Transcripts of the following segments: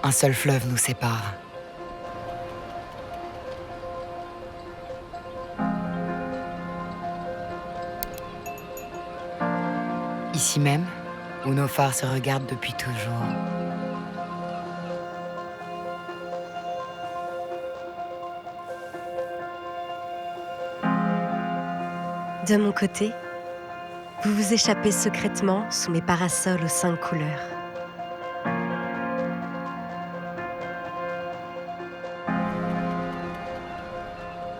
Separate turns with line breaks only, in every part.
Un seul fleuve nous sépare. Ici même, où nos phares se regardent depuis toujours.
De mon côté, vous vous échappez secrètement sous mes parasols aux 5 couleurs.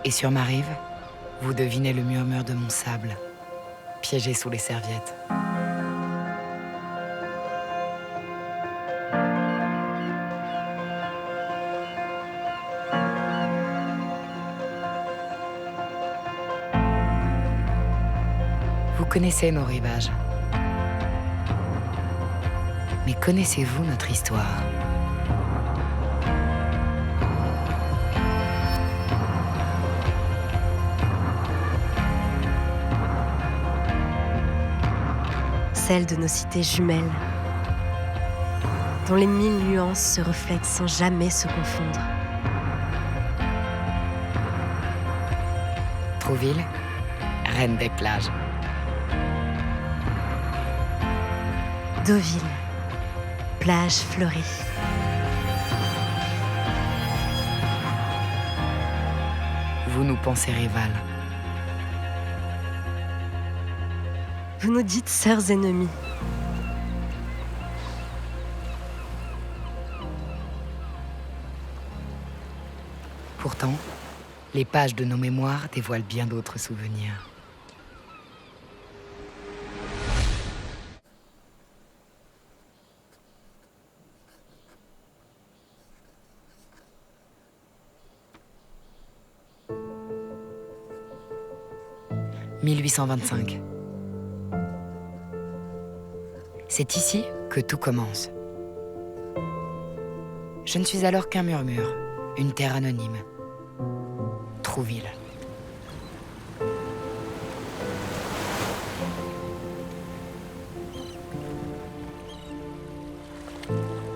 Et sur ma rive, vous devinez le murmure de mon sable, piégé sous les serviettes. Vous connaissez nos rivages. Mais connaissez-vous notre histoire ?
Celle de nos cités jumelles, dont les 1000 nuances se reflètent sans jamais se confondre.
Trouville, reine des plages.
Deauville, plage fleurie.
Vous nous pensez rivales.
Vous nous dites sœurs ennemies.
Pourtant, les pages de nos mémoires dévoilent bien d'autres souvenirs. « 1825. C'est ici que tout commence. Je ne suis alors qu'un murmure, une terre anonyme. Trouville.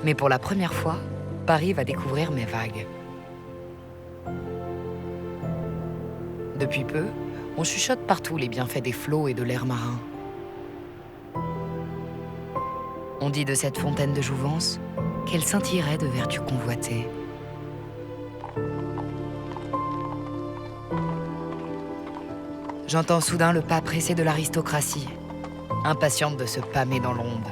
Mais pour la première fois, Paris va découvrir mes vagues. Depuis peu, on chuchote partout les bienfaits des flots et de l'air marin. On dit de cette fontaine de jouvence qu'elle scintillerait de vertus convoitées. J'entends soudain le pas pressé de l'aristocratie, impatiente de se pâmer dans l'onde.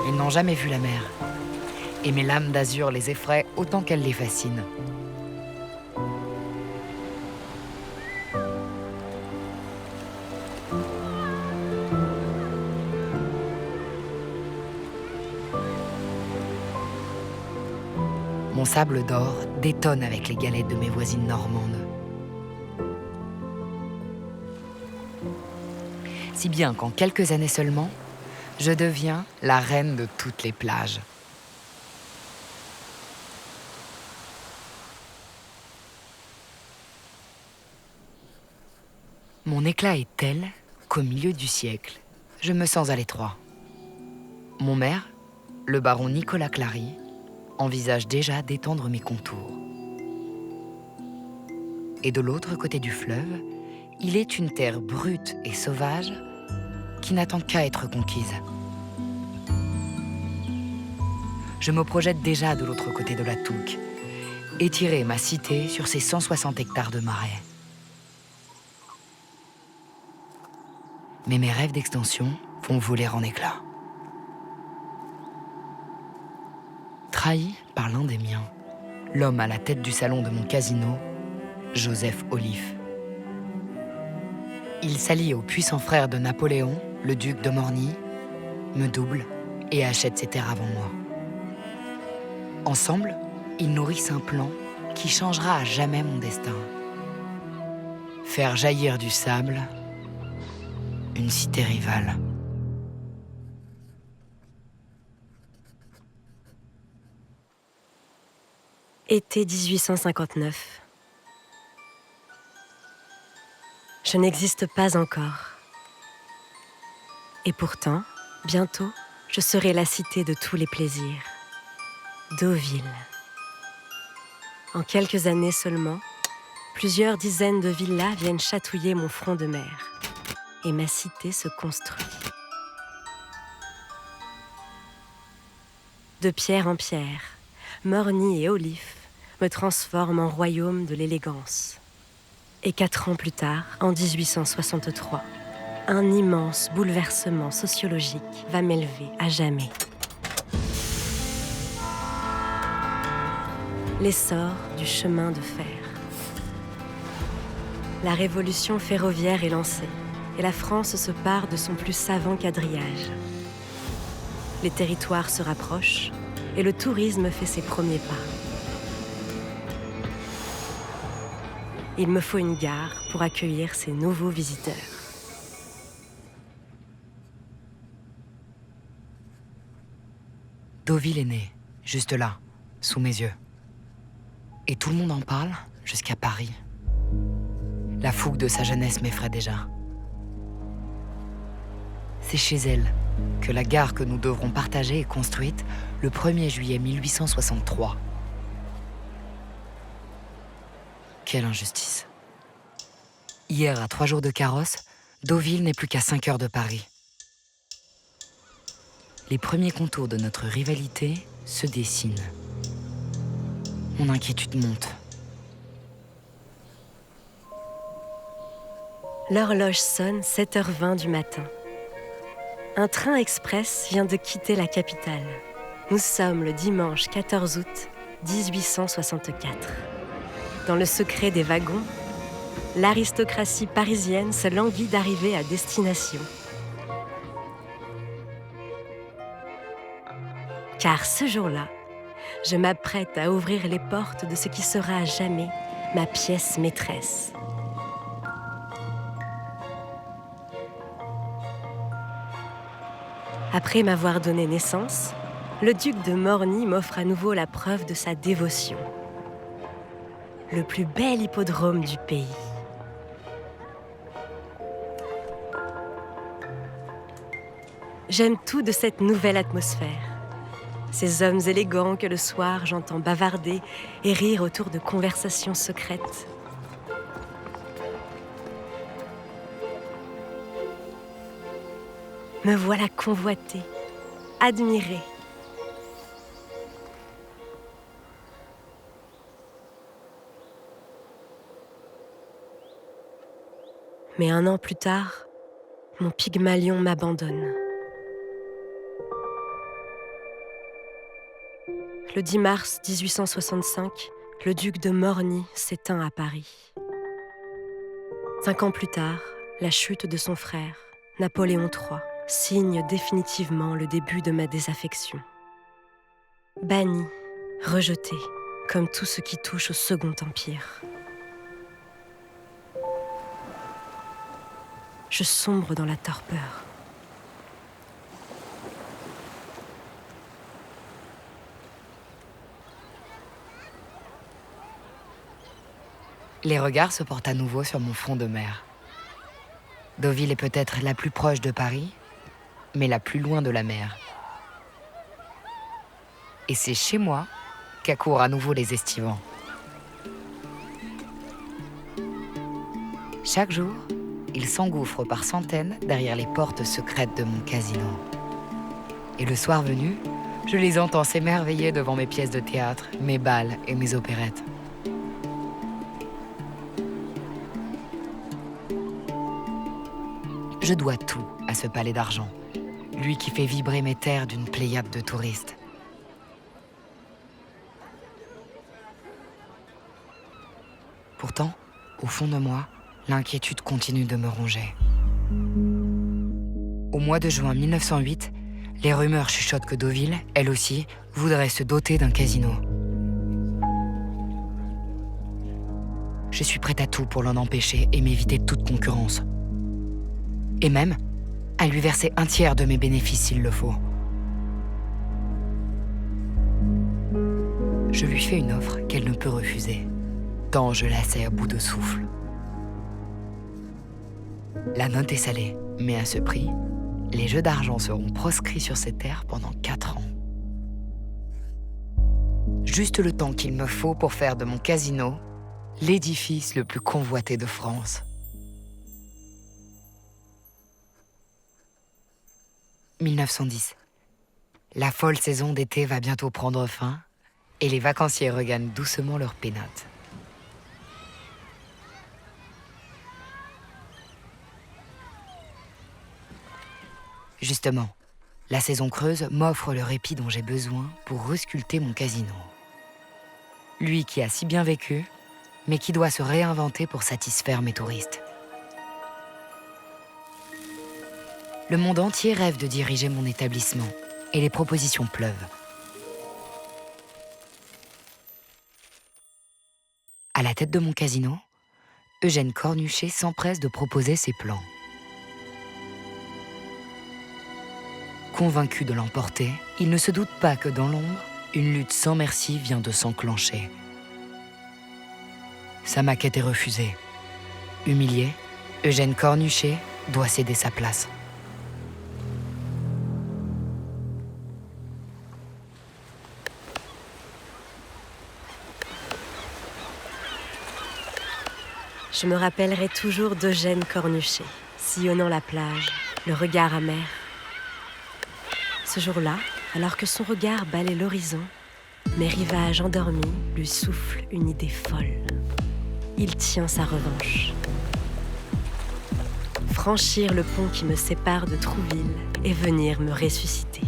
Ils n'ont jamais vu la mer, et mes lames d'azur les effraient autant qu'elles les fascinent. Mon sable d'or détonne avec les galettes de mes voisines normandes. Si bien qu'en quelques années seulement, je deviens la reine de toutes les plages. Mon éclat est tel qu'au milieu du siècle, je me sens à l'étroit. Mon maire, le baron Nicolas Clary, envisage déjà d'étendre mes contours. Et de l'autre côté du fleuve, il est une terre brute et sauvage qui n'attend qu'à être conquise. Je me projette déjà de l'autre côté de la Touques, étirer ma cité sur ses 160 hectares de marais. Mais mes rêves d'extension vont voler en éclats. Trahi par l'un des miens, l'homme à la tête du salon de mon casino, Joseph Olif. Il s'allie au puissant frère de Napoléon, le duc de Morny, me double et achète ses terres avant moi. Ensemble, ils nourrissent un plan qui changera à jamais mon destin. Faire jaillir du sable une cité rivale.
Été 1859. Je n'existe pas encore. Et pourtant, bientôt, je serai la cité de tous les plaisirs. Deauville. En quelques années seulement, plusieurs dizaines de villas viennent chatouiller mon front de mer. Et ma cité se construit. De pierre en pierre, Morny et Oliffe me transforment en royaume de l'élégance. Et 4 ans plus tard, en 1863, un immense bouleversement sociologique va m'élever à jamais. L'essor du chemin de fer. La révolution ferroviaire est lancée et la France se pare de son plus savant quadrillage. Les territoires se rapprochent et le tourisme fait ses premiers pas. Il me faut une gare pour accueillir ces nouveaux visiteurs.
Deauville est née, juste là, sous mes yeux. Et tout le monde en parle jusqu'à Paris. La fougue de sa jeunesse m'effraie déjà. C'est chez elle que la gare que nous devrons partager est construite le 1er juillet 1863. Quelle injustice. Hier, à 3 jours de carrosse, Deauville n'est plus qu'à 5 heures de Paris. Les premiers contours de notre rivalité se dessinent. Mon inquiétude monte.
L'horloge sonne 7h20 du matin. Un train express vient de quitter la capitale. Nous sommes le dimanche 14 août 1864. Dans le secret des wagons, l'aristocratie parisienne se languit d'arriver à destination. Car ce jour-là, je m'apprête à ouvrir les portes de ce qui sera à jamais ma pièce maîtresse. Après m'avoir donné naissance, le duc de Morny m'offre à nouveau la preuve de sa dévotion. Le plus bel hippodrome du pays. J'aime tout de cette nouvelle atmosphère. Ces hommes élégants que le soir j'entends bavarder et rire autour de conversations secrètes. Me voilà convoitée, admirée. Mais 1 an plus tard, mon Pygmalion m'abandonne. Le 10 mars 1865, le duc de Morny s'éteint à Paris. 5 ans plus tard, la chute de son frère, Napoléon III, signe définitivement le début de ma désaffection. Banni, rejeté, comme tout ce qui touche au Second Empire. Je sombre dans la torpeur.
Les regards se portent à nouveau sur mon front de mer. Deauville est peut-être la plus proche de Paris, mais la plus loin de la mer. Et c'est chez moi qu'accourent à nouveau les estivants. Chaque jour, ils s'engouffrent par centaines derrière les portes secrètes de mon casino. Et le soir venu, je les entends s'émerveiller devant mes pièces de théâtre, mes bals et mes opérettes. Je dois tout à ce palais d'argent, lui qui fait vibrer mes terres d'une pléiade de touristes. Pourtant, au fond de moi, l'inquiétude continue de me ronger. Au mois de juin 1908, les rumeurs chuchotent que Deauville, elle aussi, voudrait se doter d'un casino. Je suis prête à tout pour l'en empêcher et m'éviter toute concurrence. Et même à lui verser 1/3 de mes bénéfices s'il le faut. Je lui fais une offre qu'elle ne peut refuser, tant je la sais à bout de souffle. La note est salée, mais à ce prix, les jeux d'argent seront proscrits sur ces terres pendant 4 ans. Juste le temps qu'il me faut pour faire de mon casino l'édifice le plus convoité de France. 1910. La folle saison d'été va bientôt prendre fin et les vacanciers regagnent doucement leur pénate. Justement, la saison creuse m'offre le répit dont j'ai besoin pour resculpter mon casino. Lui qui a si bien vécu, mais qui doit se réinventer pour satisfaire mes touristes. Le monde entier rêve de diriger mon établissement et les propositions pleuvent. À la tête de mon casino, Eugène Cornuchet s'empresse de proposer ses plans. Convaincu de l'emporter, il ne se doute pas que dans l'ombre, une lutte sans merci vient de s'enclencher. Sa maquette est refusée. Humilié, Eugène Cornuchet doit céder sa place.
Je me rappellerai toujours d'Eugène Cornuchet, sillonnant la plage, le regard amer. Ce jour-là, alors que son regard balaie l'horizon, mes rivages endormis lui soufflent une idée folle. Il tient sa revanche. Franchir le pont qui me sépare de Trouville et venir me ressusciter.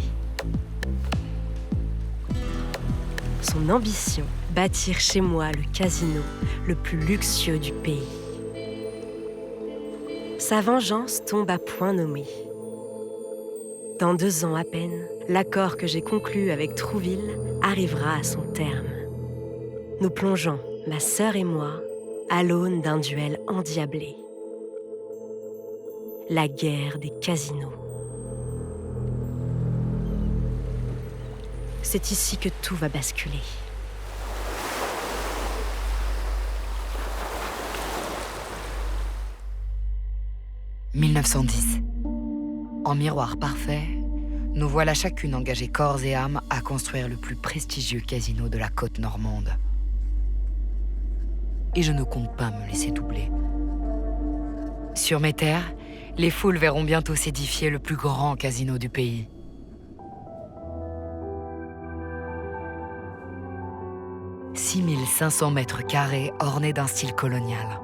Son ambition, bâtir chez moi le casino le plus luxueux du pays. Sa vengeance tombe à point nommé. Dans 2 ans à peine, l'accord que j'ai conclu avec Trouville arrivera à son terme. Nous plongeons, ma sœur et moi, à l'aune d'un duel endiablé. La guerre des casinos. C'est ici que tout va basculer.
« 1910. En miroir parfait, nous voilà chacune engagées corps et âme à construire le plus prestigieux casino de la côte normande. Et je ne compte pas me laisser doubler. Sur mes terres, les foules verront bientôt s'édifier le plus grand casino du pays. « 6500 mètres carrés ornés d'un style colonial.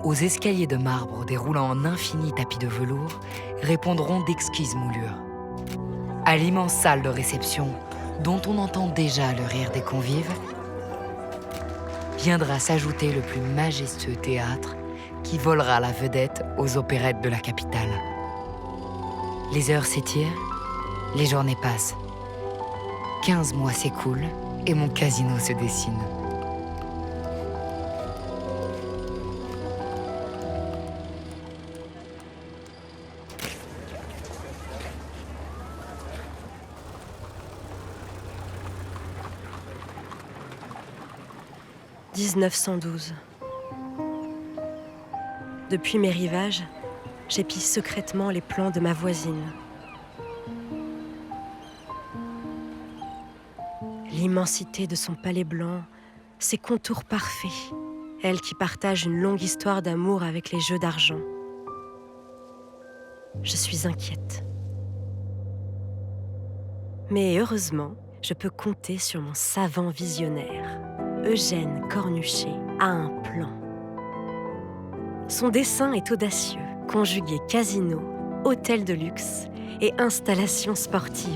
Aux escaliers de marbre déroulant en infini tapis de velours répondront d'exquises moulures. À l'immense salle de réception, dont on entend déjà le rire des convives, viendra s'ajouter le plus majestueux théâtre qui volera la vedette aux opérettes de la capitale. Les heures s'étirent, les journées passent. 15 mois s'écoulent et mon casino se dessine. «
1912. Depuis mes rivages, j'épie secrètement les plans de ma voisine. L'immensité de son palais blanc, ses contours parfaits, elle qui partage une longue histoire d'amour avec les jeux d'argent. Je suis inquiète. Mais heureusement, je peux compter sur mon savant visionnaire. Eugène Cornuchet a un plan. Son dessein est audacieux, conjugué casino, hôtel de luxe et installation sportive.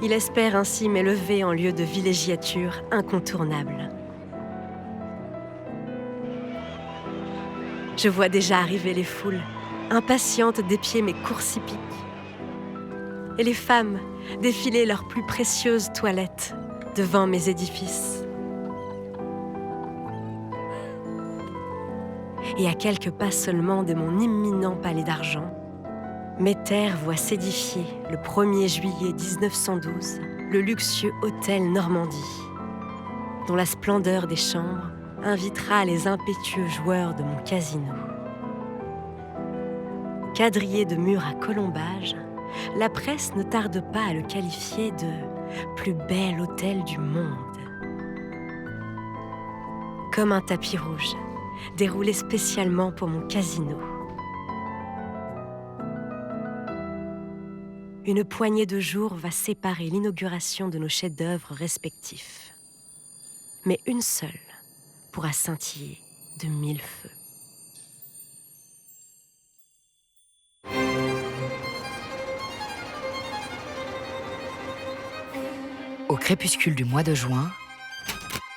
Il espère ainsi m'élever en lieu de villégiature incontournable. Je vois déjà arriver les foules, impatientes d'épier mes courses hippiques. Et les femmes défiler leurs plus précieuses toilettes devant mes édifices. Et à quelques pas seulement de mon imminent palais d'argent, mes terres voient s'édifier le 1er juillet 1912 le luxueux hôtel Normandie. dont la splendeur des chambres invitera les impétueux joueurs de mon casino. Quadrillé de murs à colombages, la presse ne tarde pas à le qualifier de « plus bel hôtel du monde ». Comme un tapis rouge, déroulé spécialement pour mon casino. Une poignée de jours va séparer l'inauguration de nos chefs-d'œuvre respectifs. Mais une seule pourra scintiller de 1000 feux.
Au crépuscule du mois de juin,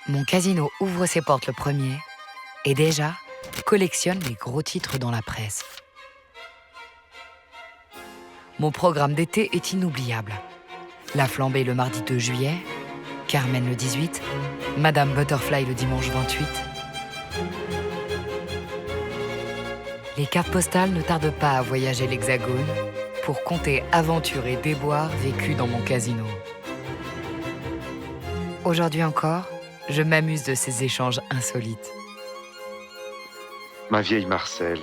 mon casino ouvre ses portes le premier et déjà collectionne les gros titres dans la presse. Mon programme d'été est inoubliable. La Flambée le mardi 2 juillet, Carmen le 18, Madame Butterfly le dimanche 28. Les cartes postales ne tardent pas à voyager l'Hexagone pour compter aventures et déboires vécus dans mon casino. Aujourd'hui encore, je m'amuse de ces échanges insolites.
Ma vieille Marcel,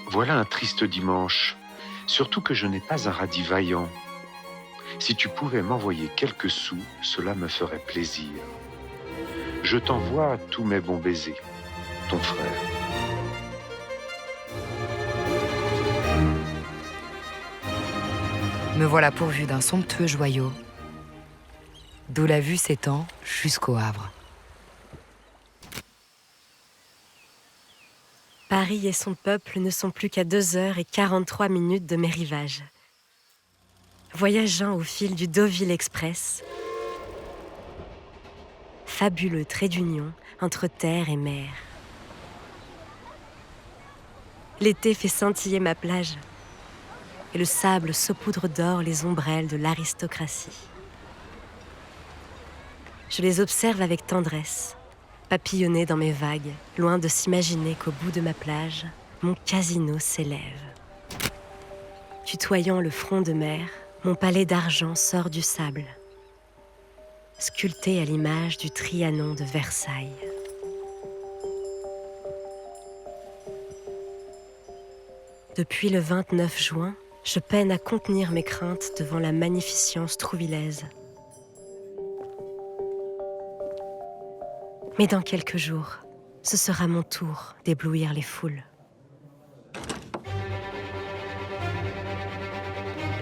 voilà un triste dimanche, surtout que je n'ai pas un radis vaillant. Si tu pouvais m'envoyer quelques sous, cela me ferait plaisir. Je t'envoie tous mes bons baisers, ton frère.
Me voilà pourvu d'un somptueux joyau, d'où la vue s'étend jusqu'au Havre.
Paris et son peuple ne sont plus qu'à 2h43 de mes rivages. Voyageant au fil du Deauville Express, fabuleux trait d'union entre terre et mer. L'été fait scintiller ma plage et le sable saupoudre d'or les ombrelles de l'aristocratie. Je les observe avec tendresse, papillonner dans mes vagues, loin de s'imaginer qu'au bout de ma plage, mon casino s'élève. Tutoyant le front de mer, mon palais d'argent sort du sable, sculpté à l'image du Trianon de Versailles. Depuis le 29 juin, je peine à contenir mes craintes devant la magnificence trouvillaise. Mais dans quelques jours, ce sera mon tour d'éblouir les foules.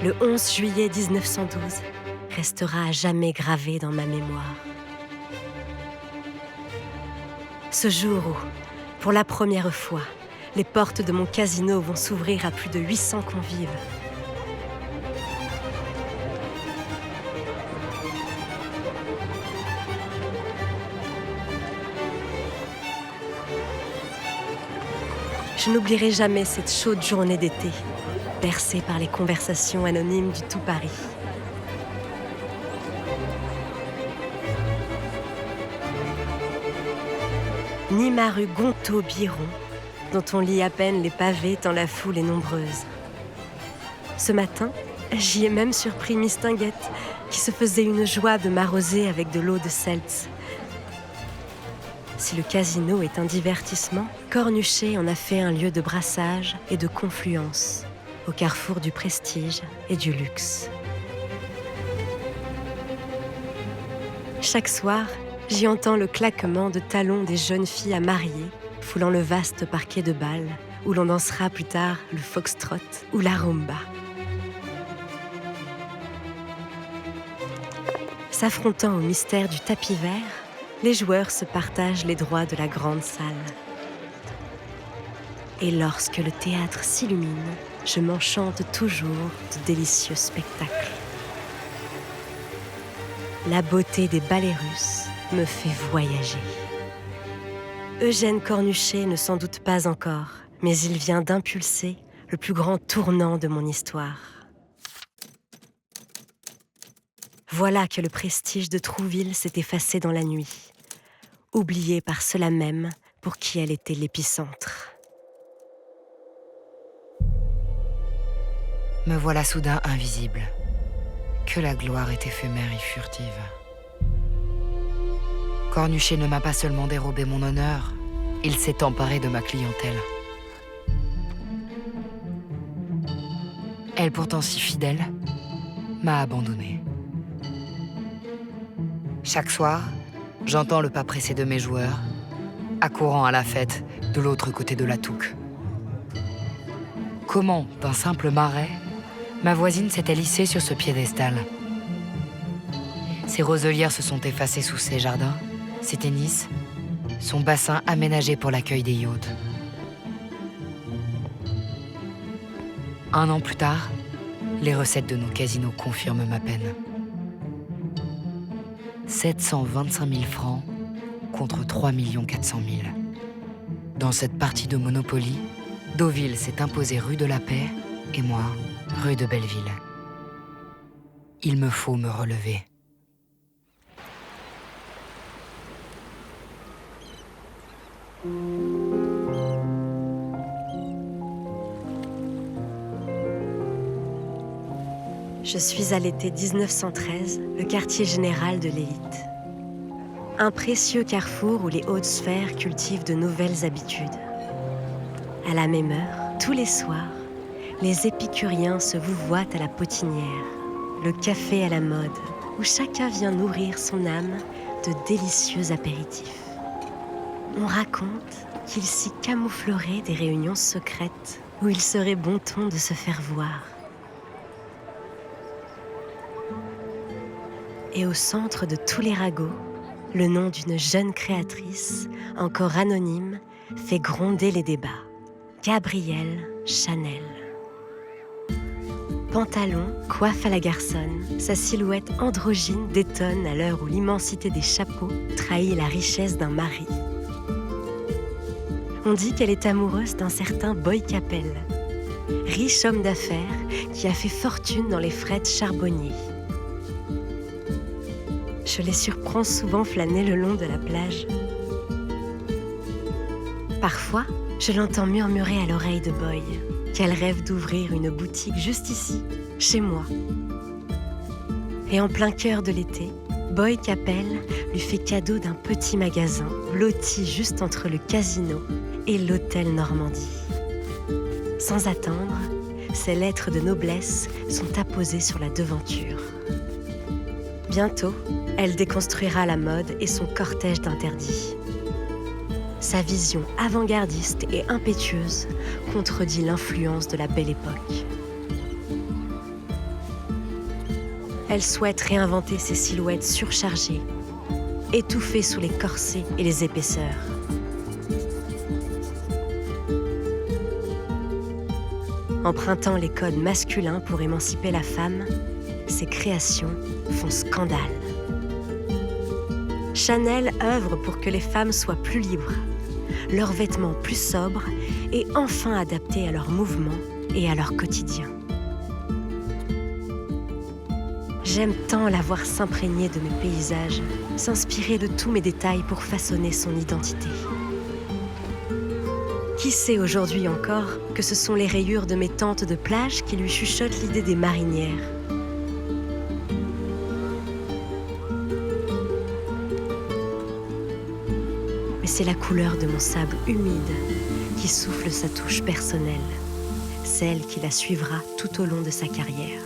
Le 11 juillet 1912 restera à jamais gravé dans ma mémoire. Ce jour où, pour la première fois, les portes de mon casino vont s'ouvrir à plus de 800 convives. Je n'oublierai jamais cette chaude journée d'été, bercée par les conversations anonymes du tout Paris. Ni ma rue Gontaut-Biron, dont on lit à peine les pavés tant la foule est nombreuse. Ce matin, j'y ai même surpris Mistinguette, qui se faisait une joie de m'arroser avec de l'eau de Seltz. Si le casino est un divertissement, Cornuchet en a fait un lieu de brassage et de confluence, au carrefour du prestige et du luxe. Chaque soir, j'y entends le claquement de talons des jeunes filles à marier, foulant le vaste parquet de bal, où l'on dansera plus tard le foxtrot ou la rumba. S'affrontant au mystère du tapis vert, les joueurs se partagent les droits de la grande salle. Et lorsque le théâtre s'illumine, je m'enchante toujours de délicieux spectacles. La beauté des ballets russes me fait voyager. Eugène Cornuchet ne s'en doute pas encore, mais il vient d'impulser le plus grand tournant de mon histoire. Voilà que le prestige de Trouville s'est effacé dans la nuit, oublié par ceux-là même pour qui elle était l'épicentre.
Me voilà soudain invisible. Que la gloire est éphémère et furtive. Cornuchet ne m'a pas seulement dérobé mon honneur, il s'est emparé de ma clientèle. Elle, pourtant si fidèle, m'a abandonné. Chaque soir, j'entends le pas pressé de mes joueurs, accourant à la fête de l'autre côté de la Touques. Comment, d'un simple marais, ma voisine s'est-elle hissée sur ce piédestal? Ses roselières se sont effacées sous ses jardins, ses tennis, son bassin aménagé pour l'accueil des yachts. Un an plus tard, les recettes de nos casinos confirment ma peine. 725 000 francs contre 3 400 000. Dans cette partie de Monopoly, Deauville s'est imposé rue de la Paix et moi, rue de Belleville. Il me faut me relever.
Je suis à l'été 1913, le quartier général de l'élite. Un précieux carrefour où les hautes sphères cultivent de nouvelles habitudes. À la même heure, tous les soirs, les épicuriens se vouvoient à la potinière, le café à la mode, où chacun vient nourrir son âme de délicieux apéritifs. On raconte qu'il s'y camouflerait des réunions secrètes où il serait bon ton de se faire voir. Et au centre de tous les ragots, le nom d'une jeune créatrice, encore anonyme, fait gronder les débats. Gabrielle Chanel. Pantalon, coiffe à la garçonne, sa silhouette androgyne détonne à l'heure où l'immensité des chapeaux trahit la richesse d'un mari. On dit qu'elle est amoureuse d'un certain Boy Capel, riche homme d'affaires qui a fait fortune dans les frettes charbonniers. Je les surprends souvent flâner le long de la plage. Parfois, je l'entends murmurer à l'oreille de Boy qu'elle rêve d'ouvrir une boutique juste ici, chez moi. Et en plein cœur de l'été, Boy Capel lui fait cadeau d'un petit magasin loti juste entre le casino et l'hôtel Normandie. Sans attendre, ses lettres de noblesse sont apposées sur la devanture. Bientôt, elle déconstruira la mode et son cortège d'interdits. Sa vision avant-gardiste et impétueuse contredit l'influence de la belle époque. Elle souhaite réinventer ses silhouettes surchargées, étouffées sous les corsets et les épaisseurs. Empruntant les codes masculins pour émanciper la femme, ses créations font scandale. Chanel œuvre pour que les femmes soient plus libres, leurs vêtements plus sobres et enfin adaptés à leurs mouvements et à leur quotidien. J'aime tant la voir s'imprégner de mes paysages, s'inspirer de tous mes détails pour façonner son identité. Qui sait aujourd'hui encore que ce sont les rayures de mes tentes de plage qui lui chuchotent l'idée des marinières. Mais c'est la couleur de mon sable humide qui souffle sa touche personnelle, celle qui la suivra tout au long de sa carrière.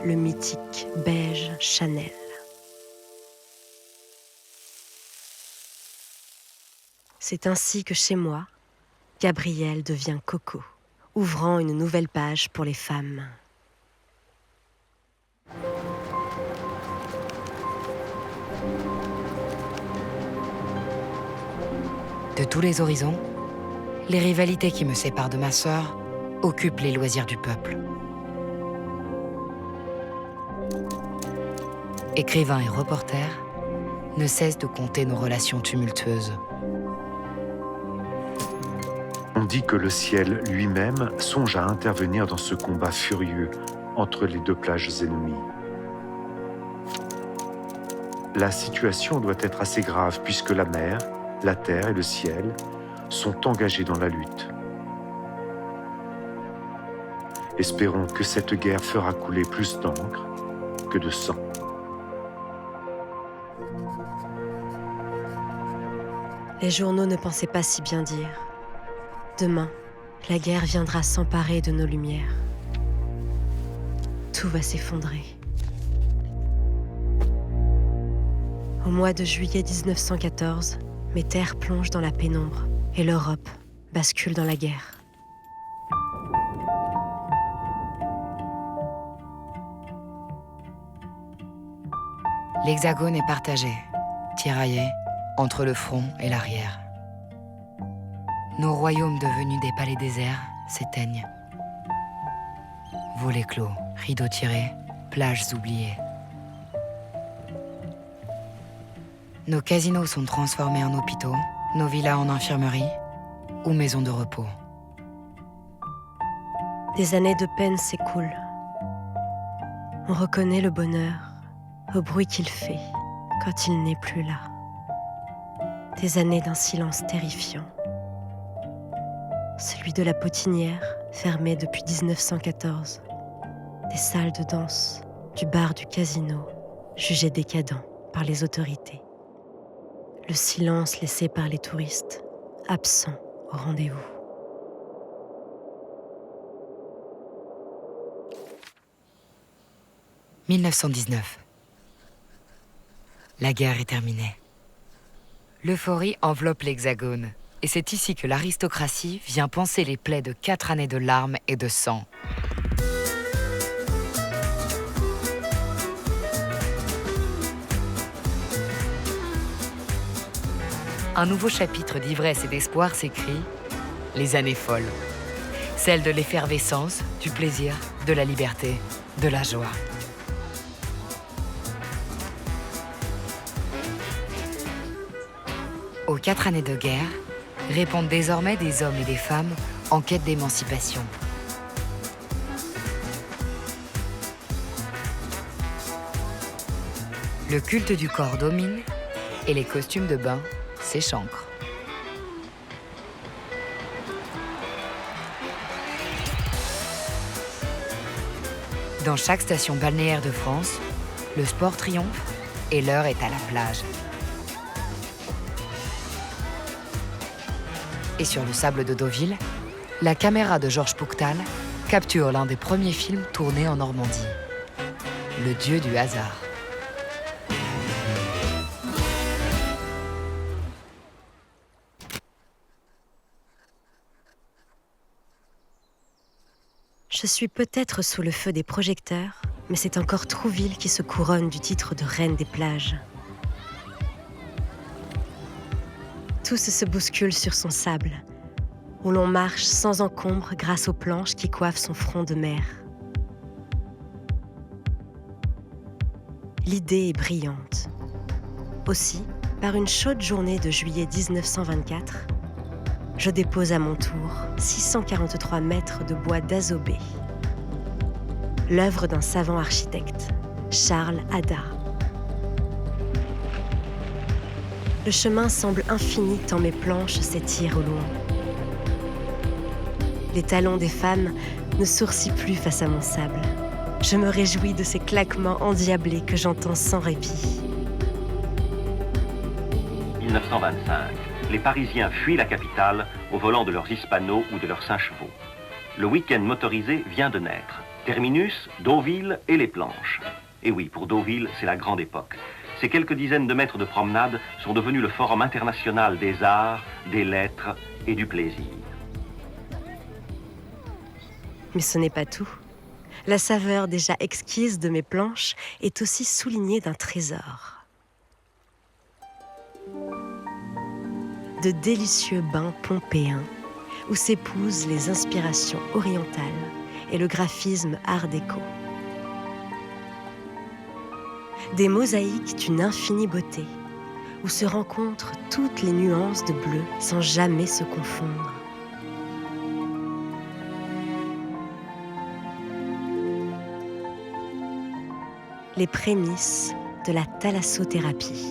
Le mythique beige Chanel. C'est ainsi que chez moi, Gabrielle devient Coco, ouvrant une nouvelle page pour les femmes.
De tous les horizons, les rivalités qui me séparent de ma sœur occupent les loisirs du peuple. Écrivains et reporters ne cessent de compter nos relations tumultueuses.
On dit que le ciel lui-même songe à intervenir dans ce combat furieux entre les deux plages ennemies. La situation doit être assez grave puisque la mer, la terre et le ciel sont engagés dans la lutte. Espérons que cette guerre fera couler plus d'encre que de sang.
Les journaux ne pensaient pas si bien dire. Demain, la guerre viendra s'emparer de nos lumières. Tout va s'effondrer. Au mois de juillet 1914, mes terres plongent dans la pénombre et l'Europe bascule dans la guerre.
L'Hexagone est partagé, tiraillé entre le front et l'arrière. Nos royaumes devenus des palais déserts s'éteignent. Volets clos, rideaux tirés, plages oubliées. Nos casinos sont transformés en hôpitaux, nos villas en infirmeries ou maisons de repos.
Des années de peine s'écoulent. On reconnaît le bonheur au bruit qu'il fait quand il n'est plus là. Des années d'un silence terrifiant. Celui de la Potinière, fermée depuis 1914. Des salles de danse, du bar du casino, jugées décadents par les autorités. Le silence laissé par les touristes, absents au rendez-vous. «
1919. La guerre est terminée. L'euphorie enveloppe l'Hexagone, et c'est ici que l'aristocratie vient panser les plaies de 4 années de larmes et de sang. Un nouveau chapitre d'ivresse et d'espoir s'écrit « Les années folles », celles de l'effervescence, du plaisir, de la liberté, de la joie. Aux 4 années de guerre, répondent désormais des hommes et des femmes en quête d'émancipation. Le culte du corps domine et les costumes de bain s'échancrent. Dans chaque station balnéaire de France, le sport triomphe et l'heure est à la plage. Et sur le sable de Deauville, la caméra de Georges Pouctal capture l'un des premiers films tournés en Normandie, Le Dieu du hasard.
Je suis peut-être sous le feu des projecteurs, mais c'est encore Trouville qui se couronne du titre de reine des plages. Tout se bouscule sur son sable, où l'on marche sans encombre grâce aux planches qui coiffent son front de mer. L'idée est brillante. Aussi, par une chaude journée de juillet 1924, je dépose à mon tour 643 mètres de bois d'Azobé. L'œuvre d'un savant architecte, Charles Haddad. Le chemin semble infini tant mes planches s'étirent au loin. Les talons des femmes ne sourcillent plus face à mon sable. Je me réjouis de ces claquements endiablés que j'entends sans répit.
1925. Les Parisiens fuient la capitale au volant de leurs Hispanos ou de leurs 5 chevaux. Le week-end motorisé vient de naître. Terminus, Deauville et les planches. Et oui, pour Deauville, c'est la grande époque. Ces quelques dizaines de mètres de promenade sont devenus le forum international des arts, des lettres et du plaisir.
Mais ce n'est pas tout. La saveur déjà exquise de mes planches est aussi soulignée d'un trésor. De délicieux bains pompéens où s'épousent les inspirations orientales et le graphisme art déco. Des mosaïques d'une infinie beauté, où se rencontrent toutes les nuances de bleu sans jamais se confondre. Les prémices de la thalassothérapie.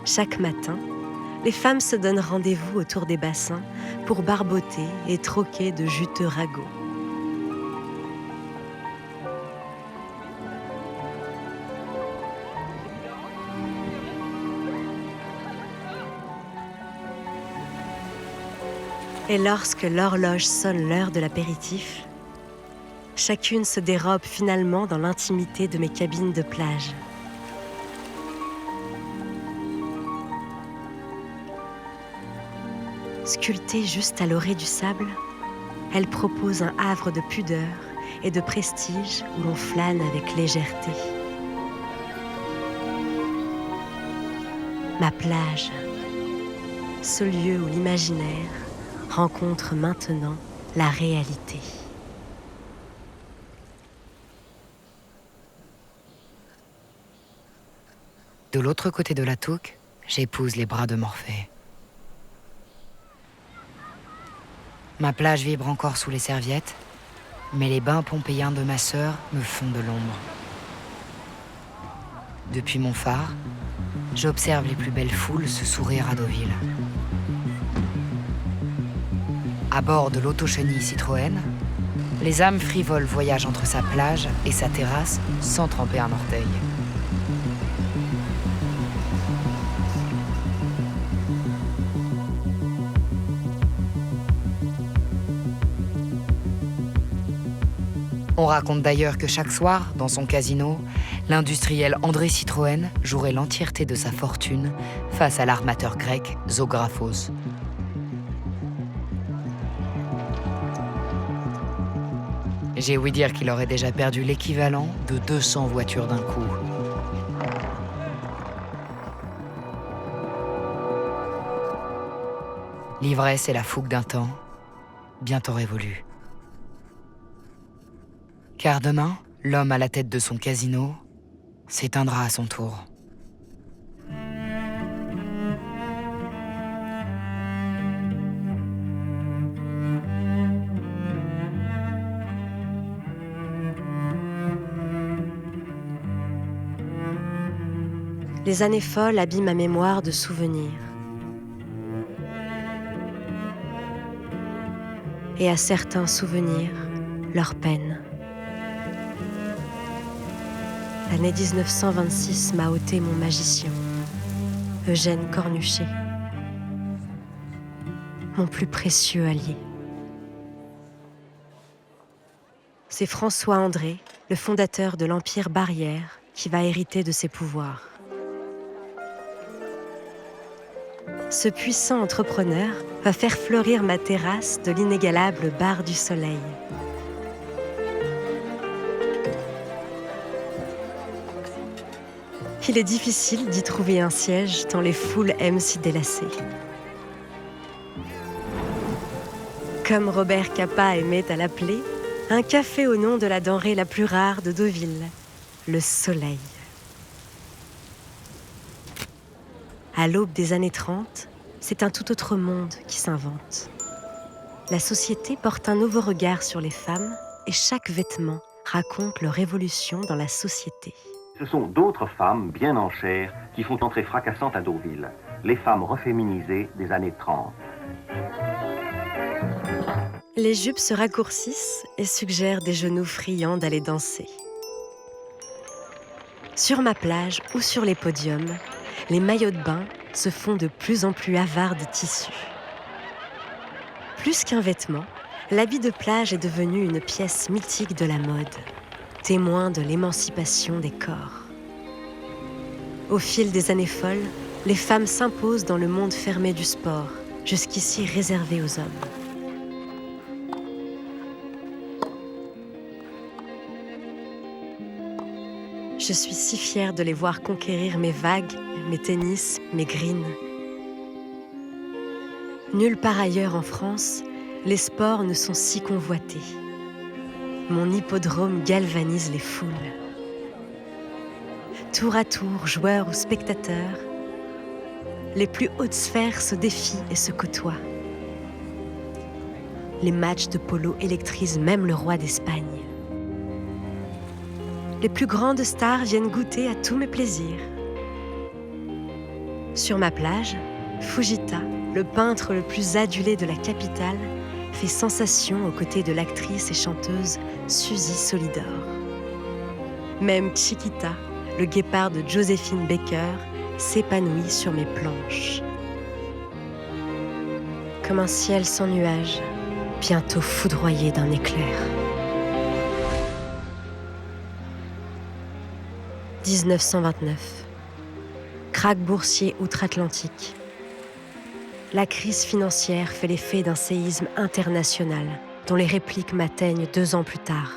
Chaque matin, les femmes se donnent rendez-vous autour des bassins pour barboter et troquer de juteux ragots. Et lorsque l'horloge sonne l'heure de l'apéritif, chacune se dérobe finalement dans l'intimité de mes cabines de plage. Sculptée juste à l'orée du sable, elle propose un havre de pudeur et de prestige où l'on flâne avec légèreté. Ma plage, ce lieu où l'imaginaire rencontre maintenant la réalité.
De l'autre côté de la Touques, j'épouse les bras de Morphée. Ma plage vibre encore sous les serviettes, mais les bains pompéiens de ma sœur me font de l'ombre. Depuis mon phare, j'observe les plus belles foules se sourire à Deauville. À bord de l'auto-chenille Citroën, les âmes frivoles voyagent entre sa plage et sa terrasse sans tremper un orteil. On raconte d'ailleurs que chaque soir, dans son casino, l'industriel André Citroën jouerait l'entièreté de sa fortune face à l'armateur grec Zographos. J'ai ouï dire qu'il aurait déjà perdu l'équivalent de 200 voitures d'un coup. L'ivresse et la fougue d'un temps bientôt révolu. Car demain, l'homme à la tête de son casino s'éteindra à son tour.
Les années folles habillent ma mémoire de souvenirs. Et à certains souvenirs, leur peine. L'année 1926 m'a ôté mon magicien, Eugène Cornuchet, mon plus précieux allié. C'est François André, le fondateur de l'Empire Barrière, qui va hériter de ses pouvoirs. Ce puissant entrepreneur va faire fleurir ma terrasse de l'inégalable Bar du Soleil. Il est difficile d'y trouver un siège tant les foules aiment s'y délasser. Comme Robert Capa aimait à l'appeler, un café au nom de la denrée la plus rare de Deauville, le soleil. À l'aube des années 30, c'est un tout autre monde qui s'invente. La société porte un nouveau regard sur les femmes et chaque vêtement raconte leur évolution dans la société.
Ce sont d'autres femmes bien en chair qui font entrée fracassante à Deauville, les femmes reféminisées des années 30.
Les jupes se raccourcissent et suggèrent des genoux friands d'aller danser. Sur ma plage ou sur les podiums, les maillots de bain se font de plus en plus avares de tissus. Plus qu'un vêtement, l'habit de plage est devenu une pièce mythique de la mode, témoin de l'émancipation des corps. Au fil des années folles, les femmes s'imposent dans le monde fermé du sport, jusqu'ici réservé aux hommes. Je suis si fière de les voir conquérir mes vagues, mes tennis, mes greens. Nulle part ailleurs en France, les sports ne sont si convoités. Mon hippodrome galvanise les foules. Tour à tour, joueurs ou spectateurs, les plus hautes sphères se défient et se côtoient. Les matchs de polo électrisent même le roi d'Espagne. Les plus grandes stars viennent goûter à tous mes plaisirs. Sur ma plage, Fujita, le peintre le plus adulé de la capitale, fait sensation aux côtés de l'actrice et chanteuse Suzy Solidor. Même Chiquita, le guépard de Joséphine Baker, s'épanouit sur mes planches. comme un ciel sans nuages, bientôt foudroyé d'un éclair. 1929. Krach boursier outre-Atlantique. La crise financière fait l'effet d'un séisme international dont les répliques m'atteignent 2 ans plus tard.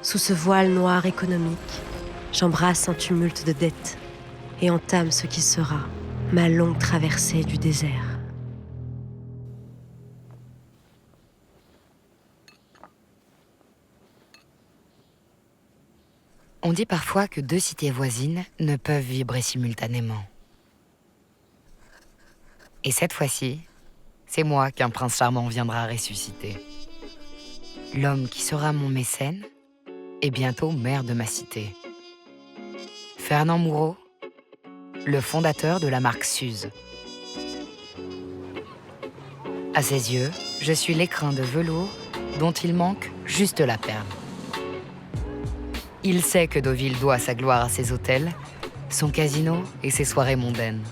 Sous ce voile noir économique, j'embrasse un tumulte de dettes et entame ce qui sera ma longue traversée du désert.
On dit parfois que 2 cités voisines ne peuvent vibrer simultanément. Et cette fois-ci, c'est moi qu'un prince charmant viendra ressusciter. L'homme qui sera mon mécène et bientôt maire de ma cité. Fernand Moureau, le fondateur de la marque Suze. À ses yeux, je suis l'écrin de velours dont il manque juste la perle. Il sait que Deauville doit sa gloire à ses hôtels, son casino et ses soirées mondaines.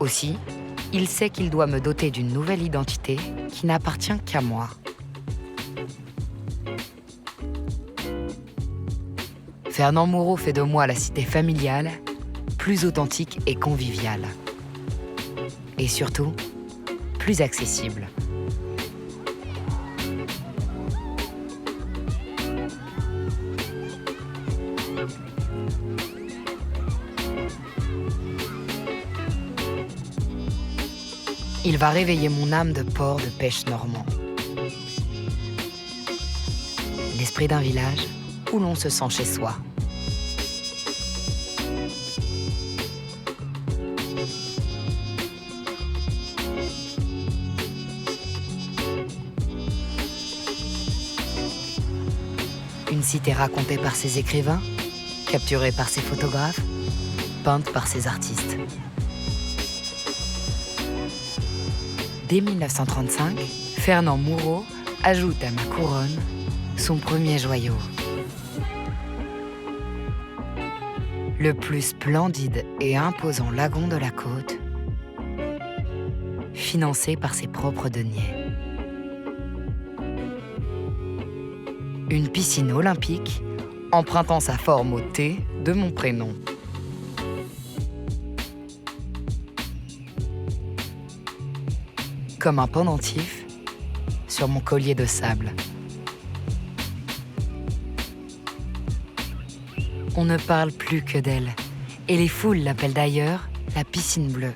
Aussi, il sait qu'il doit me doter d'une nouvelle identité qui n'appartient qu'à moi. Fernand Moureau fait de moi la cité familiale, plus authentique et conviviale. Et surtout, plus accessible. Il va réveiller mon âme de port de pêche normand. L'esprit d'un village où l'on se sent chez soi. Une cité racontée par ses écrivains, capturée par ses photographes, peinte par ses artistes. Dès 1935, Fernand Moureau ajoute à ma couronne son premier joyau. Le plus splendide et imposant lagon de la côte, financé par ses propres deniers. Une piscine olympique empruntant sa forme au T de mon prénom. Comme un pendentif sur mon collier de sable. On ne parle plus que d'elle, et les foules l'appellent d'ailleurs la piscine bleue.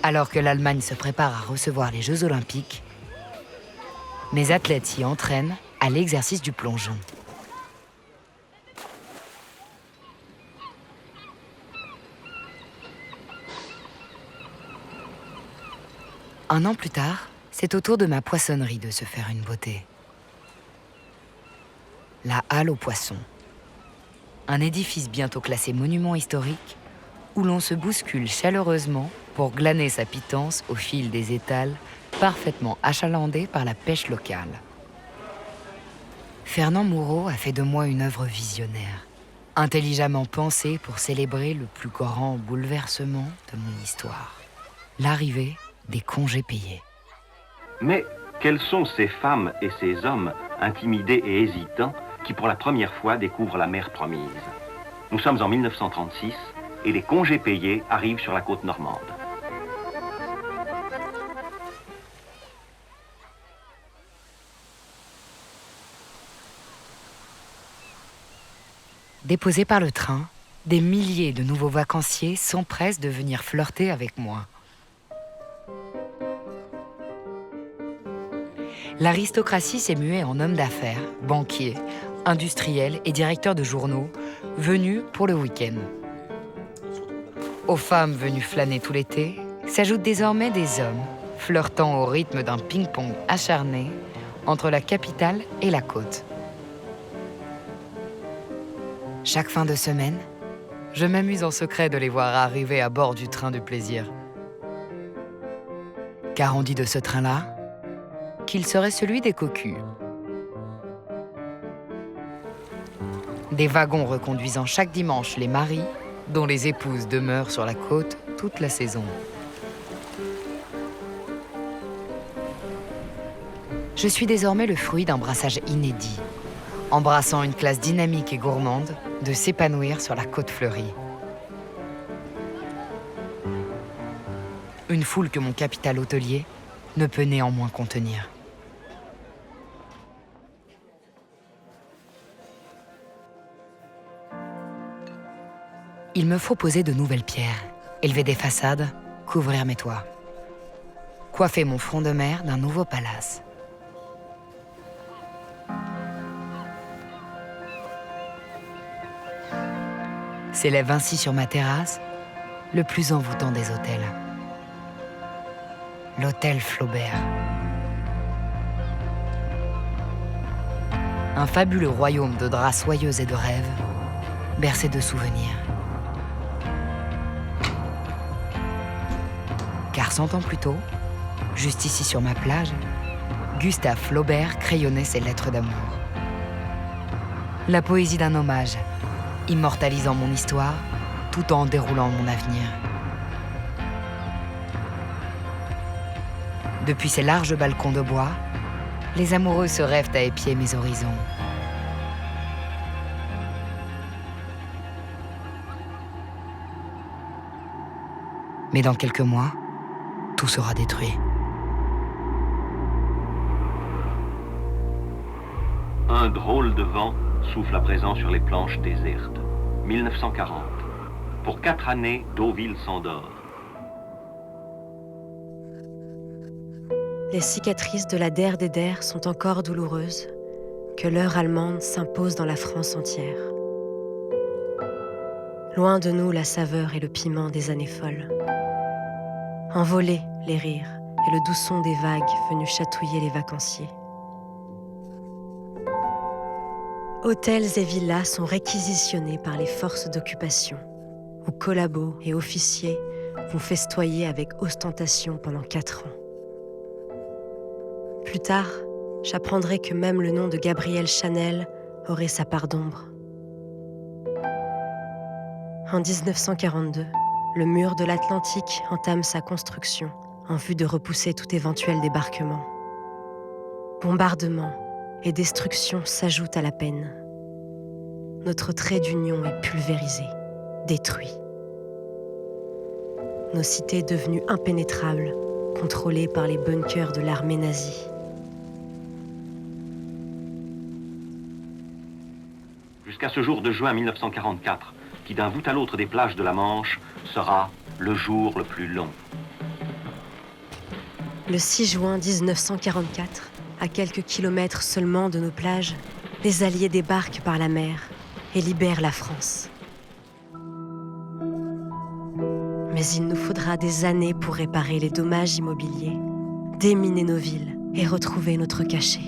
Alors que l'Allemagne se prépare à recevoir les Jeux Olympiques, mes athlètes s'y entraînent à l'exercice du plongeon. Un an plus tard, c'est au tour de ma poissonnerie de se faire une beauté. La Halle aux Poissons. Un édifice bientôt classé monument historique où l'on se bouscule chaleureusement pour glaner sa pitance au fil des étals parfaitement achalandés par la pêche locale. Fernand Moureau a fait de moi une œuvre visionnaire, intelligemment pensée pour célébrer le plus grand bouleversement de mon histoire. L'arrivée des congés payés.
Mais quels sont ces femmes et ces hommes intimidés et hésitants qui pour la première fois découvrent la mer promise? Nous sommes en 1936 et les congés payés arrivent sur la côte normande.
Déposés par le train, des milliers de nouveaux vacanciers s'empressent de venir flirter avec moi. L'aristocratie s'est muée en hommes d'affaires, banquiers, industriels et directeurs de journaux, venus pour le week-end. Aux femmes venues flâner tout l'été, s'ajoutent désormais des hommes, flirtant au rythme d'un ping-pong acharné entre la capitale et la côte. Chaque fin de semaine, je m'amuse en secret de les voir arriver à bord du train du plaisir. Car on dit de ce train-là qu'il serait celui des cocus. Des wagons reconduisant chaque dimanche les maris, dont les épouses demeurent sur la côte toute la saison. Je suis désormais le fruit d'un brassage inédit, embrassant une classe dynamique et gourmande de s'épanouir sur la côte fleurie. Une foule que mon capital hôtelier ne peut néanmoins contenir. Il me faut poser de nouvelles pierres, élever des façades, couvrir mes toits. Coiffer mon front de mer d'un nouveau palace. S'élève ainsi sur ma terrasse le plus envoûtant des hôtels. L'hôtel Flaubert. Un fabuleux royaume de draps soyeux et de rêves, bercé de souvenirs. Car 100 ans plus tôt, juste ici sur ma plage, Gustave Flaubert crayonnait ses lettres d'amour. La poésie d'un hommage, immortalisant mon histoire tout en déroulant mon avenir. Depuis ces larges balcons de bois, les amoureux se rêvent à épier mes horizons. Mais dans quelques mois, tout sera détruit.
Un drôle de vent souffle à présent sur les planches désertes. 1940. Pour 4 années, Deauville s'endort.
Les cicatrices de la Der des Der sont encore douloureuses, que l'heure allemande s'impose dans la France entière. Loin de nous la saveur et le piment des années folles. Envolés les rires et le doux son des vagues venus chatouiller les vacanciers. Hôtels et villas sont réquisitionnés par les forces d'occupation, où collabos et officiers vont festoyer avec ostentation pendant 4 ans. Plus tard, j'apprendrai que même le nom de Gabrielle Chanel aurait sa part d'ombre. En 1942, le mur de l'Atlantique entame sa construction en vue de repousser tout éventuel débarquement. Bombardements et destruction s'ajoutent à la peine. Notre trait d'union est pulvérisé, détruit. Nos cités devenues impénétrables, contrôlées par les bunkers de l'armée nazie.
Jusqu'à ce jour de juin 1944, qui d'un bout à l'autre des plages de la Manche sera le jour le plus long.
Le 6 juin 1944, à quelques kilomètres seulement de nos plages, les Alliés débarquent par la mer et libèrent la France. Mais il nous faudra des années pour réparer les dommages immobiliers, déminer nos villes et retrouver notre cachet.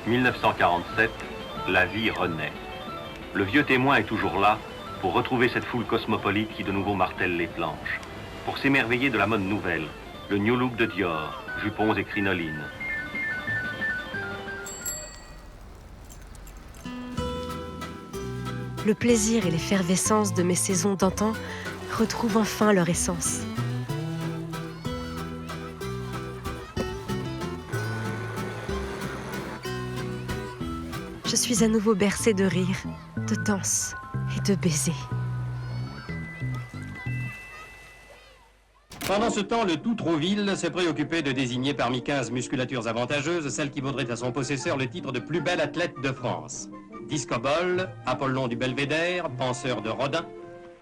« 1947, la vie renaît. Le vieux témoin est toujours là pour retrouver cette foule cosmopolite qui de nouveau martèle les planches, pour s'émerveiller de la mode nouvelle, le new look de Dior, jupons et crinolines.
Le plaisir et l'effervescence de mes saisons d'antan retrouvent enfin leur essence. Je suis à nouveau bercée de rires, de danse et de baisers.
Pendant ce temps, le Doutreauville s'est préoccupé de désigner parmi 15 musculatures avantageuses celle qui vaudrait à son possesseur le titre de plus belle athlète de France. Discobol, Apollon du Belvédère, penseur de Rodin,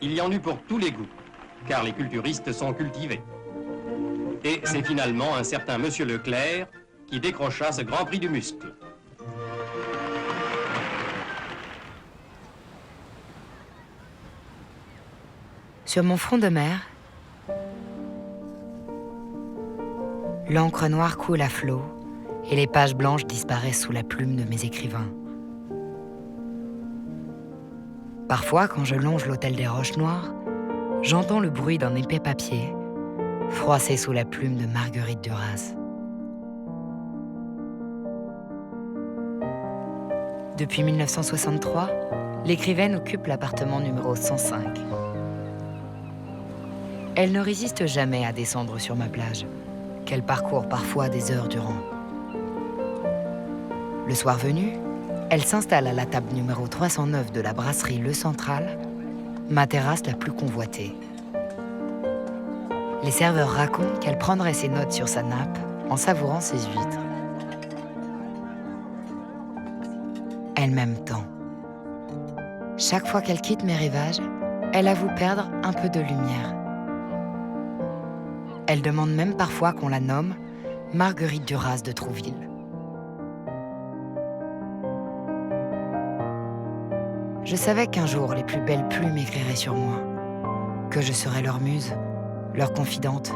il y en eut pour tous les goûts, car les culturistes sont cultivés. Et c'est finalement un certain Monsieur Leclerc qui décrocha ce Grand Prix du muscle.
Sur mon front de mer, l'encre noire coule à flot et les pages blanches disparaissent sous la plume de mes écrivains. Parfois, quand je longe l'hôtel des Roches Noires, j'entends le bruit d'un épais papier froissé sous la plume de Marguerite Duras. Depuis 1963, l'écrivaine occupe l'appartement numéro 105. Elle ne résiste jamais à descendre sur ma plage, qu'elle parcourt parfois des heures durant. Le soir venu, elle s'installe à la table numéro 309 de la brasserie Le Central, ma terrasse la plus convoitée. Les serveurs racontent qu'elle prendrait ses notes sur sa nappe en savourant ses huîtres. Elle m'aime tant. Chaque fois qu'elle quitte mes rivages, elle avoue perdre un peu de lumière. Elle demande même parfois qu'on la nomme Marguerite Duras de Trouville. Je savais qu'un jour les plus belles plumes écriraient sur moi, que je serais leur muse, leur confidente.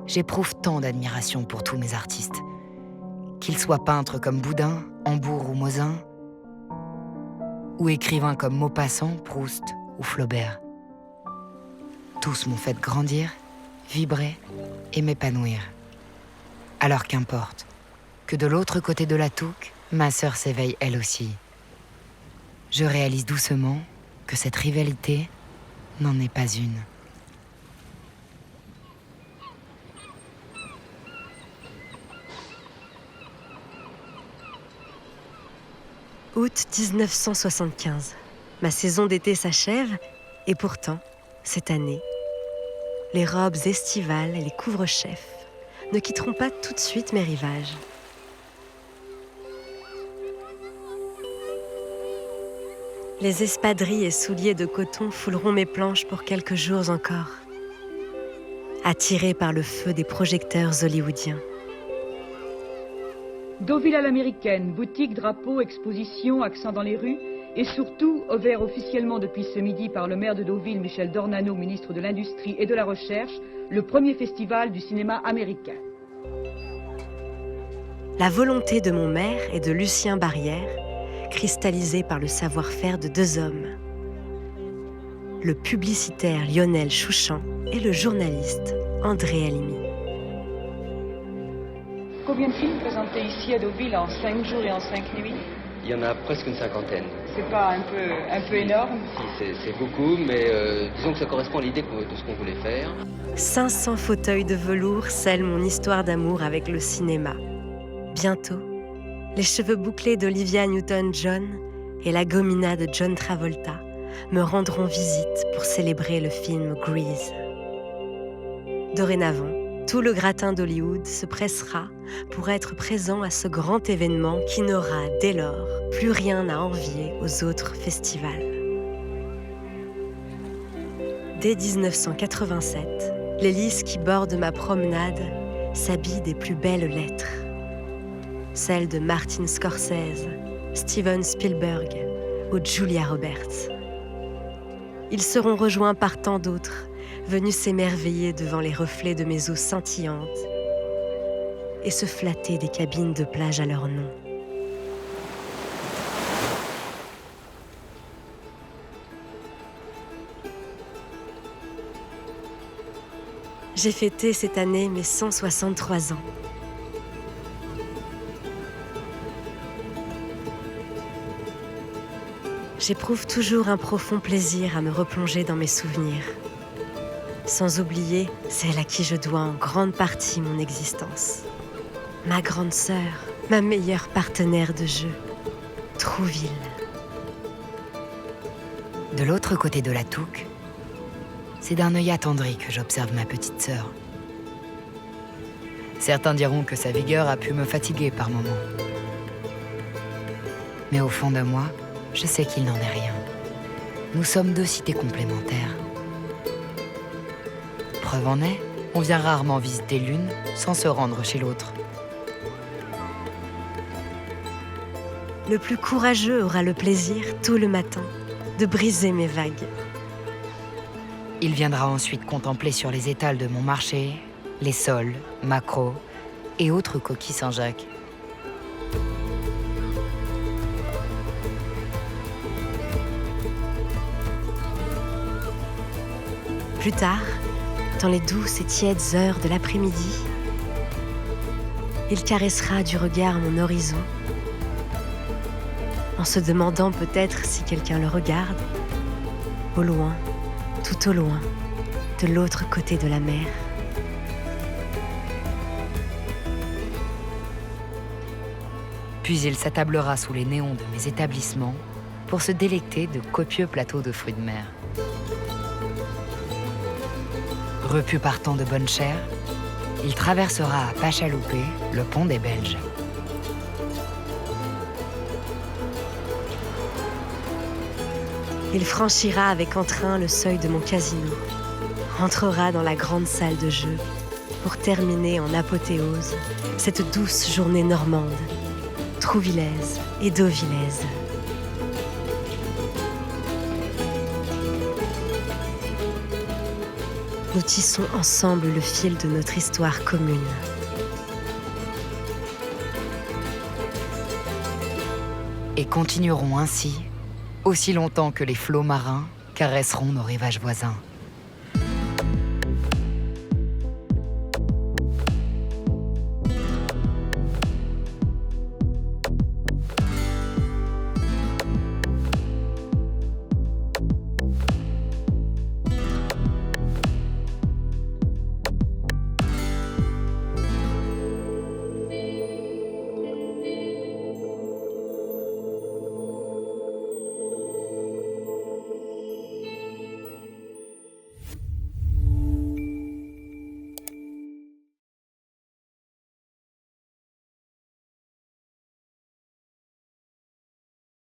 J'éprouve tant d'admiration pour tous mes artistes, qu'ils soient peintres comme Boudin, Hambourg ou Mosin, ou écrivains comme Maupassant, Proust ou Flaubert. Tous m'ont fait grandir, vibrer et m'épanouir. Alors qu'importe, que de l'autre côté de la touque, ma sœur s'éveille elle aussi. Je réalise doucement que cette rivalité n'en est pas une.
Août 1975. Ma saison d'été s'achève et pourtant, cette année, les robes estivales et les couvre-chefs ne quitteront pas tout de suite mes rivages. Les espadrilles et souliers de coton fouleront mes planches pour quelques jours encore, attirés par le feu des projecteurs hollywoodiens.
Deauville à l'américaine, boutique, drapeau, exposition, accent dans les rues et surtout, ouvert officiellement depuis ce midi par le maire de Deauville, Michel Dornano, ministre de l'Industrie et de la Recherche, le premier festival du cinéma américain.
La volonté de mon maire et de Lucien Barrière, cristallisée par le savoir-faire de deux hommes. Le publicitaire Lionel Chouchan et le journaliste André Alimi.
Combien de films présentés ici à Deauville en 5 jours et en 5 nuits?
Il y en a presque une cinquantaine.
C'est pas un peu énorme?
Si, c'est beaucoup, mais disons que ça correspond à l'idée de ce qu'on voulait faire.
500 fauteuils de velours scellent mon histoire d'amour avec le cinéma. Bientôt, les cheveux bouclés d'Olivia Newton-John et la gomina de John Travolta me rendront visite pour célébrer le film Grease. Dorénavant, tout le gratin d'Hollywood se pressera pour être présent à ce grand événement qui n'aura, dès lors, plus rien à envier aux autres festivals. Dès 1987, les lys qui bordent ma promenade s'habillent des plus belles lettres. Celles de Martin Scorsese, Steven Spielberg ou Julia Roberts. Ils seront rejoints par tant d'autres, venus s'émerveiller devant les reflets de mes eaux scintillantes et se flatter des cabines de plage à leur nom. J'ai fêté cette année mes 163 ans. J'éprouve toujours un profond plaisir à me replonger dans mes souvenirs. Sans oublier celle à qui je dois en grande partie mon existence. Ma grande sœur, ma meilleure partenaire de jeu, Trouville.
De l'autre côté de la touque, c'est d'un œil attendri que j'observe ma petite sœur. Certains diront que sa vigueur a pu me fatiguer par moments. Mais au fond de moi, je sais qu'il n'en est rien. Nous sommes deux cités complémentaires. Preuve en est, on vient rarement visiter l'une sans se rendre chez l'autre.
Le plus courageux aura le plaisir, tout le matin, de briser mes vagues.
Il viendra ensuite contempler sur les étals de mon marché les sols, maquereaux et autres coquilles Saint-Jacques.
Plus tard, dans les douces et tièdes heures de l'après-midi, il caressera du regard mon horizon, en se demandant peut-être si quelqu'un le regarde, au loin, tout au loin, de l'autre côté de la mer.
Puis il s'attablera sous les néons de mes établissements pour se délecter de copieux plateaux de fruits de mer. Repu par tant de bonne chair, il traversera à pas chaloupé le pont des Belges.
Il franchira avec entrain le seuil de mon casino, entrera dans la grande salle de jeu pour terminer en apothéose cette douce journée normande, trouvillaise et deauvillaise. Nous tissons ensemble le fil de notre histoire commune.
Et continuerons ainsi aussi longtemps que les flots marins caresseront nos rivages voisins.